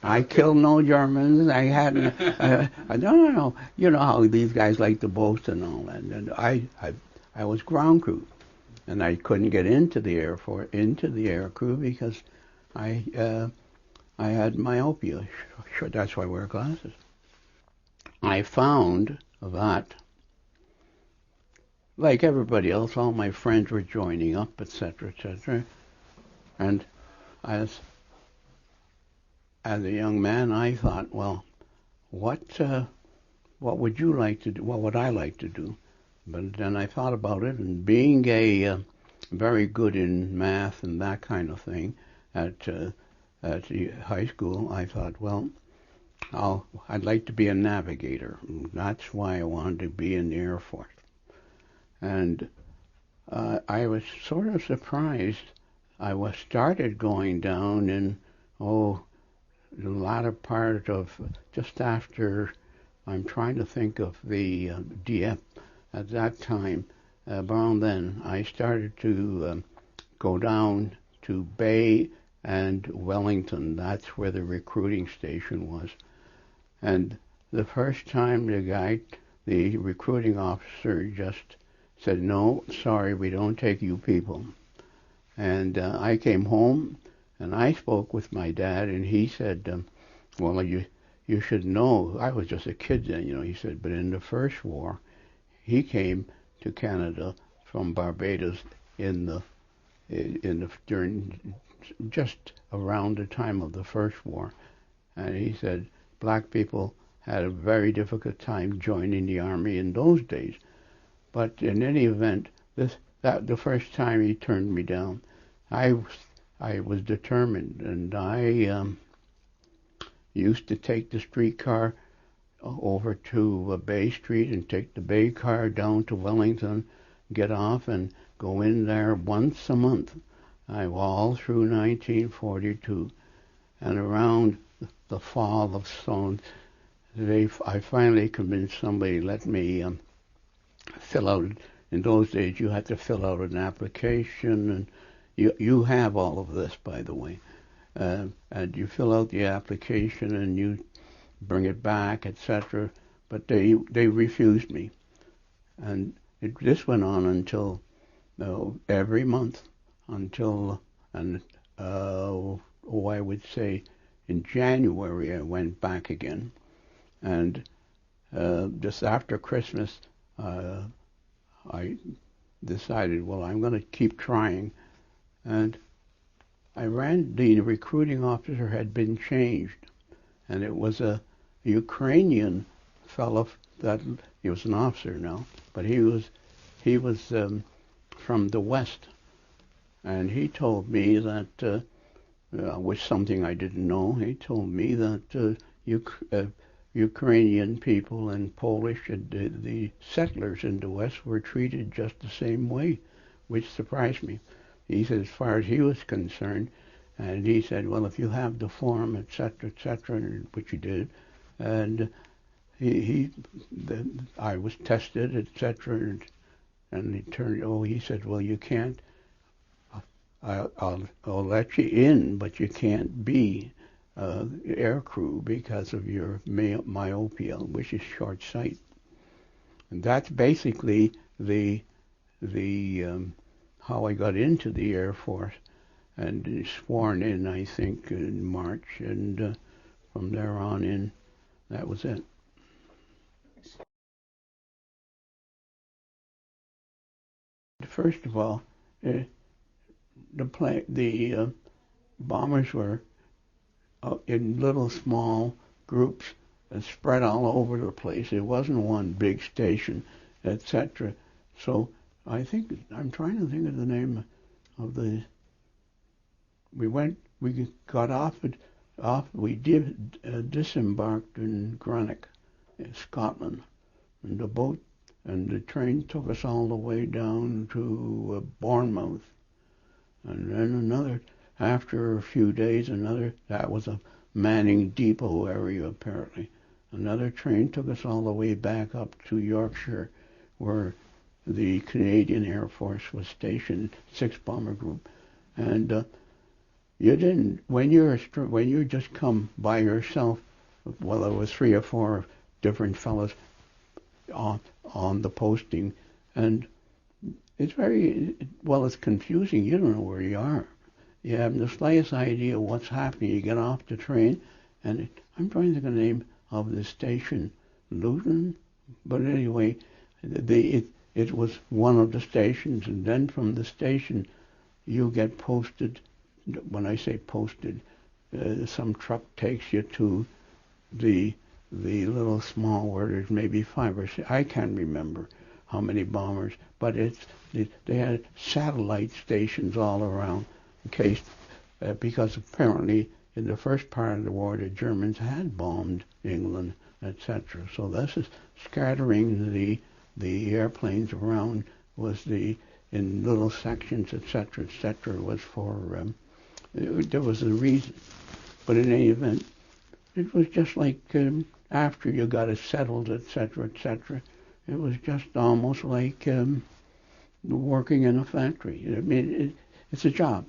I killed no Germans. I hadn't. No. You know how these guys like to boast and all that. And I was ground crew, and I couldn't get into the into the air crew because I I had myopia. Sure, that's why I wear glasses. I found that, like everybody else, all my friends were joining up, etc., etc. And as as a young man, I thought, well, what would you like to do? What would I like to do? But then I thought about it, and being very good in math and that kind of thing at the high school, I thought, well, I'd like to be a navigator. That's why I wanted to be in the Air Force. And I was sort of surprised. I was started going down in, the latter part of just after, I'm trying to think of the DF at that time. Around then, I started to go down to Bay and Wellington. That's where the recruiting station was. And the first time the recruiting officer just said, no, sorry, we don't take you people. And I came home and I spoke with my dad, and he said, well, you should know, I was just a kid then, he said, but in the first war, he came to Canada from Barbados during just around the time of the first war. And he said black people had a very difficult time joining the army in those days. But in any event, the first time he turned me down, I was determined, and I used to take the streetcar over to Bay Street and take the Bay car down to Wellington, get off and go in there once a month. All through 1942, and around the fall of Stone, I finally convinced somebody to let me fill out. In those days, you had to fill out an application, and you have all of this, by the way. And you fill out the application and you bring it back, etc. But they refused me, and this went on until every month until I would say in January I went back again, and just after Christmas I decided, well, I'm going to keep trying, and the recruiting officer had been changed, and it was a Ukrainian fellow he was an officer now, but he was from the West, and he told me that, which something I didn't know, he told me that Ukrainian people and Polish, the settlers in the West were treated just the same way, which surprised me. He said, as far as he was concerned, and he said, well, if you have the form, etc., which he did, and I was tested, etc., and he said, well, you can't, I'll let you in, but you can't be air crew because of your myopia, which is short sight. And that's basically the how I got into the Air Force, and sworn in, I think, in March, and from there on in, that was it. First of all, the bombers were in little small groups spread all over the place. It wasn't one big station, etc. So I'm trying to think of the name of the. We got we disembarked in Greenock, Scotland, and the train took us all the way down to Bournemouth, and then after a few days, that was a Manning Depot area apparently. Another train took us all the way back up to Yorkshire, where the Canadian Air Force was stationed, 6 bomber group, and You didn't when you just come by yourself. Well, there was 3 or 4 different fellows on the posting, and it's it's confusing. You don't know where you are. You have the slightest idea what's happening. You get off the train, and I'm trying to think of the name of the station, Luton, but anyway, it was one of the stations, and then from the station, you get posted. When I say posted, some truck takes you to the little small where there's maybe 5 or 6. I can't remember how many bombers, but they had satellite stations all around in case, because apparently in the first part of the war the Germans had bombed England, etc. So this is scattering the airplanes around was in little sections, etc., etc. was for there was a reason, but in any event, it was just like after you got it settled, etc., etc. It was just almost like working in a factory. I mean, it's a job.